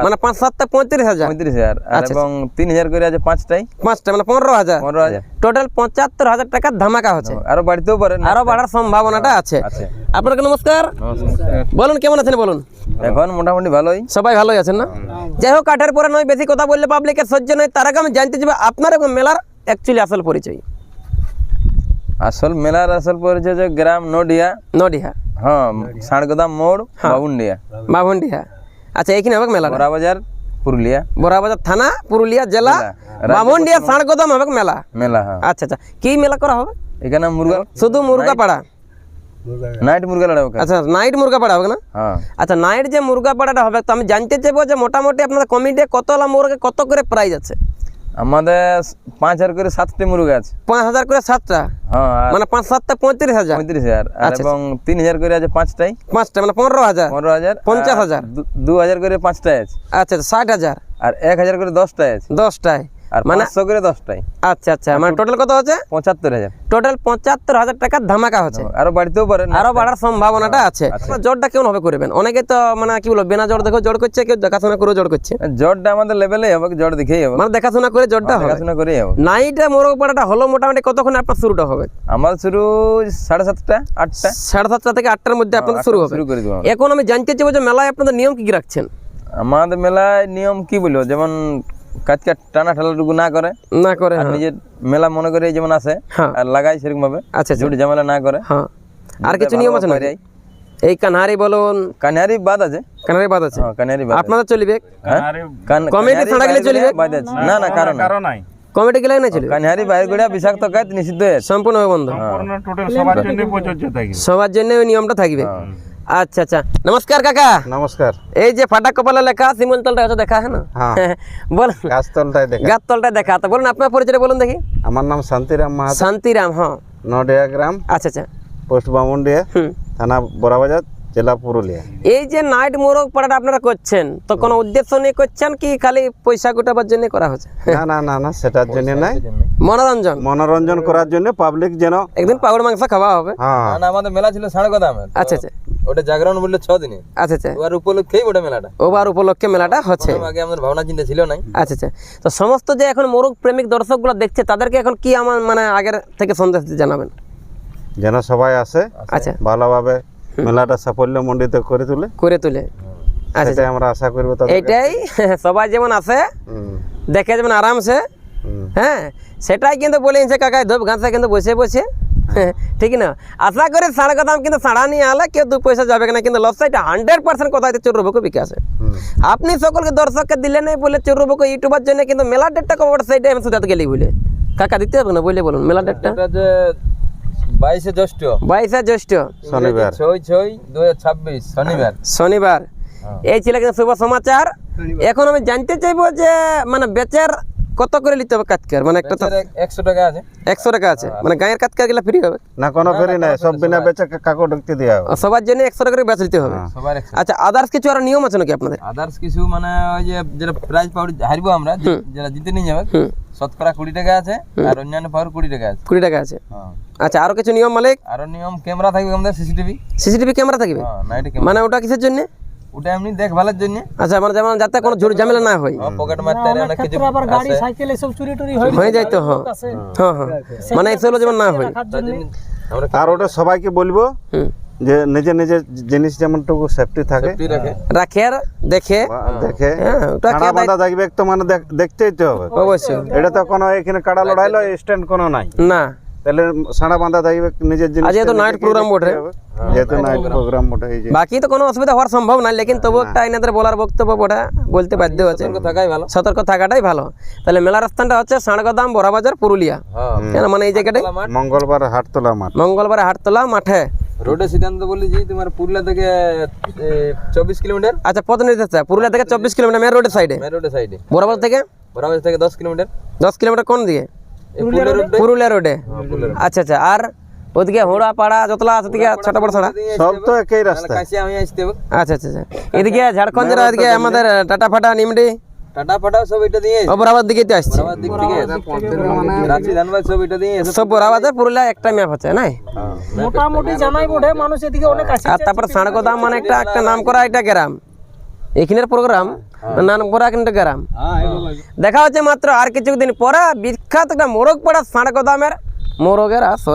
মানে 5-7টা 35,000 35,000 আর এবং 3,000 করে আছে পাঁচটা মানে 15,000 টোটাল 75,000 টাকার ধামাকা হচ্ছে। আরো বাড়তেও পারে, আরো বাড়ার সম্ভাবনাটা আছে। আপনাকে নমস্কার, বলুন কেমন আছেন বলুন? এখন মোটামুটি ভালোই, সবাই ভালোই আছেন না? যাই হোক, কাঠের পরে নয়, বেশি কথা বললে পাবলিকের সহ্য নয়। তার আগে আমি জানতে চাইবো আপনার এবং মেলার অ্যাকচুয়ালি আসল পরিচয়। আসল মেলার আসল পরিচয় যে গ্রাম নডিয়া। হ্যাঁ, সাড়গোদাম মোড়, বাবুন্ডিয়া। আচ্ছা, এইখানে হবে মেলা? বড়াবাজার, পুরুলিয়া। বড়াবাজার থানা, পুরুলিয়া জেলা, বামুন্ডিয়া সাড়গোদাম হবে মেলা। হ্যাঁ। আচ্ছা, কি মেলা করা হবে এখানে? মুরগা, শুধু মুরগা পাড়া, নাইট মুরগা লড়াই। আচ্ছা, নাইট মুরগা পাড়া হবে না? আচ্ছা, নাইট যে মুরগা পাড়াটা হবে, তো আমি জানতে চাইবো যে মোটামুটি আপনাদের কমিটি কতলা মুরগা, কত করে প্রাইস আছে? আমাদের 5,000 করে 7টি মুরগা আছে। 5,000 করে 7টা? হ্যাঁ, মানে 5-7টা 35,000 আর এবং 3,000 করে আছে পাঁচটা মানে 15,000 50,000 2,000 করে পাঁচটায় আছে। আচ্ছা, 60,000 আর 1,000 করে 10টায় আছে। 10টায় আর মানে 500 করে 10টায়। আচ্ছা, মানে টোটাল কত হচ্ছে? 75,000। টোটাল 75,000 টাকার ধামাকা হচ্ছে। আরো বাড়তেও পারে, আরো বাড়ার সম্ভাবনাটা আছে। জোরটা কেমন হবে করবেন? অনেকে তো মানে কি বলবো, বিনা জোর দেখো জোর করছে, কেউ দেখাশোনা করে জোর করছে। জোরটা আমাদের লেভেলে হবে, জোর দেখেই হবে, মানে দেখাশোনা করে জোরটা হবে। দেখাশোনা করেই হবে। নাইটে মোরগ পাড়াটা হলো মোটামুটি কতক্ষণ আপনার শুরুটা হবে? আমার শুরু 7:30টা 8টা, 7:30 থেকে 8টার মধ্যে আপনাদের শুরু হবে। শুরু করে দেবো। এখন আমি জানতে চাইবো যে মেলায় আপনাদের নিয়ম কি রাখছেন? আমাদের মেলায় নিয়ম কি বলবো, যেমন কাজকা টানা ঠালাটুকু না করে, আর নিজের মেলা মনে করে যেমন আসে আর লাগাই সেরকম ভাবে। আচ্ছা, ঝুট ঝামেলা না করে। হ্যাঁ, আর কিছু নিয়ম আছে না? এই কানহারি বলুন, কানহারি বাদ আছে। কানহারি বাদ আছে, কানহারি বাদ আপনাদের চলবে? কমিটি ছাড়া গেলে চলবে? না, কারণ নাই, কমিটি গেলে না চলবে। কানহারি বাইরে গড়িয়া বিষাক্ত কাজ নিষিদ্ধ আছে, সম্পূর্ণ বন্ধ, সবার জন্য প্রযোজ্য থাকবে, সবার জন্য ওই নিয়মটা থাকবে। আচ্ছা, নমস্কার কাকা। নমস্কার। এই যে ফাটাক কপালে লেখা শিমুলতলটা আছে, দেখা হয় না? বলেন, গাছতলটায় দেখা। তো বলুন আপনার পরিচয় বলুন দেখি। আমার নাম শান্তিরাম মাহাতো। শান্তিরাম, হ্যাঁ, নডিয়া গ্রাম। আচ্ছা, পোস্ট বামুন্ডিয়া, থানা বড়াবাজার, জেলা পুরুলিয়া। এই যে নাইট মোরগ পাড়াটা আপনারা করছেন, তো কোনো উদ্দেশ্য নিয়ে করছেন কি খালি পয়সা গোটাবার জন্য করা হচ্ছে? না, সেটার জন্য নাই, মনোরঞ্জন করার জন্য, পাবলিক যেন একদিন পাউড মাংস খাওয়া হবে। আমাদের মেলা ছিল সাড়গোদামে। আচ্ছা, ওটা জাগরণ বললে 6 দিনে। আচ্ছা, ওর উপলক্ষেই ওটা মেলাটা, ওবার উপলক্ষে মেলাটা হচ্ছে। আগে আমাদের ভাবনা চিন্তা ছিল না। আচ্ছা, তো সমস্ত যে এখন মোরগ প্রেমিক দর্শকগুলো দেখছে, তাদেরকে এখন কি আমার মানে আগের থেকে সন্দেশ জানাবেন? যেন সবাই আসে, আচ্ছা, ভালোভাবে মেলাটা সাফল্য মণ্ডিত করে তুলে। আচ্ছা, আমরা আশা করব এইটাই, সবাই যেমন আসে দেখে যেমন আরামসে। হ্যাঁ, সেটাই কিন্তু বলেছে কাকাই, ধূপ ঘাসে কিন্তু বসে ঠিক না? আশা করি সাড়গোদাম কিন্তু সাড়া নিয়ে আলে কেউ 2 পয়সা যাবে না, কিন্তু লসাইটা 100% কোথায় চোরবুকু বিকাশে। আপনি সকলকে দর্শককে দিলে নাই বলে চোরবুকু ইউটিউবার জন্য, কিন্তু মেলা ডেটটা কবে সেইটাই আমি সুদাতে গেলি বলে কাকা দিতে হবে না বলে বলুন। মেলা ডেটটা 22 জ্যৈষ্ঠ শনিবার, 6/6/2026 শনিবার। এই ছিল কিন্তু শুভ সমাচার। এখন আমি জানতে চাইবো যে মানে বেচার কত করে নিতে হবে কাটকার? মানে একটা তো 100 টাকা আছে। 100 টাকা আছে, মানে গায়ের কাটকার গেলে ফ্রি হবে না? কোনো ফ্রি নাই, সব বিনা বেচে কাকু ঢুকতে দেওয়া হবে। সবার জন্য 100 টাকা করে বেচে দিতে হবে। আচ্ছা, আদার্স কিছু আর নিয়ম আছে নাকি আপনাদের? আদার্স কিছু মানে ওই যে যেটা প্রাইজ পাউডার হারবো আমরা, যেটা জিতে নিয়ে যাবে, শতকরা 20 টাকা আছে, আর অন্যান্য পাউডার 20 টাকা আছে। 20 টাকা আছে। আচ্ছা, আরো কিছু নিয়ম মালিক? আরো নিয়ম, ক্যামেরা থাকবে আমাদের, সিসিটিভি ক্যামেরা থাকবে। মানে ওটা কিসের জন্য? ওটা এমনি দেখভালের জন্য। আচ্ছা, মানে যেমন যাতে কোনো ঝুট ঝামেলা না হয়, পকেট মারতে অনেক কিছু আবার গাড়ি সাইকেল এসব চুরি টুরি হয়ে যায় তো। হ্যাঁ, মানে এসব যেমন না হয়। আর ওটা সবাইকে বলবো যে নিজের জিনিস যেমনটুকু সেফটি থাকে রাখে আর দেখে কাড়া বাঁধা থাকবে তো, মানে দেখতেই তো হবে অবশ্যই। এটা তো কোনো এখানে কাড়া লড়াইলো স্ট্যান্ড কোনো নাই না, তাহলে সাড়া বাঁধা থাকবে নিজের জিনিস। যেহেতু নাইট প্রোগ্রাম বটে, বাকি তো কোনো অসুবিধা হওয়ার সম্ভব নাই, লেকিন তবু একটা এনাদের বলার বক্তব্য বটে, বলতে বাধ্য আছে। সতর্ক থাকাটাই ভালো। তাহলে মেলার স্থানটা হচ্ছে সাড়গোদাম, বড়াবাজার, পুরুলিয়া। কেন মানে এই জায়গাটাই মঙ্গলবার হাটতলা মাঠে রোডে সিদ্ধান্ত বলেছি তোমার পুরুলিয়া থেকে 24 কিলোমিটার। আচ্ছা, পথ নির্দেশ পুরুলিয়া থেকে 24 কিলোমিটার মেন রোডের সাইডে। বড়াবাজার থেকে 10 কিলোমিটার। 10 কিলোমিটার কোন দিকে? পুরুলিয়া রোডে। আচ্ছা, আর ওদিকে হোড়া পাড়া যতলা আছে ওদিকে ছোট বড় ছাড়া সব তো একই রাস্তা। আচ্ছা, এদিকে ঝাড়খণ্ড জেলা, এদিকে আমাদের টাটা ফাটা, নিমডি, সব এটা দিয়ে বরাবর দিকে তো আসছে। সব বরাবর পুরুলিয়া একটা ম্যাপ আছে না, মোটামুটি জানাই বটে মানুষ এদিকে অনেক আছে। আর তারপর সাড়গোদাম মানে একটা নাম করা এটা গ্রাম, এখানের প্রোগ্রাম নানপুরা কিন্তু গ্রাম দেখা হচ্ছে মাত্র আর কিছুদিন পরে বিখ্যাত একটা মোরগ পড়া ষাঁড় গোদামের মোরগের আসরে।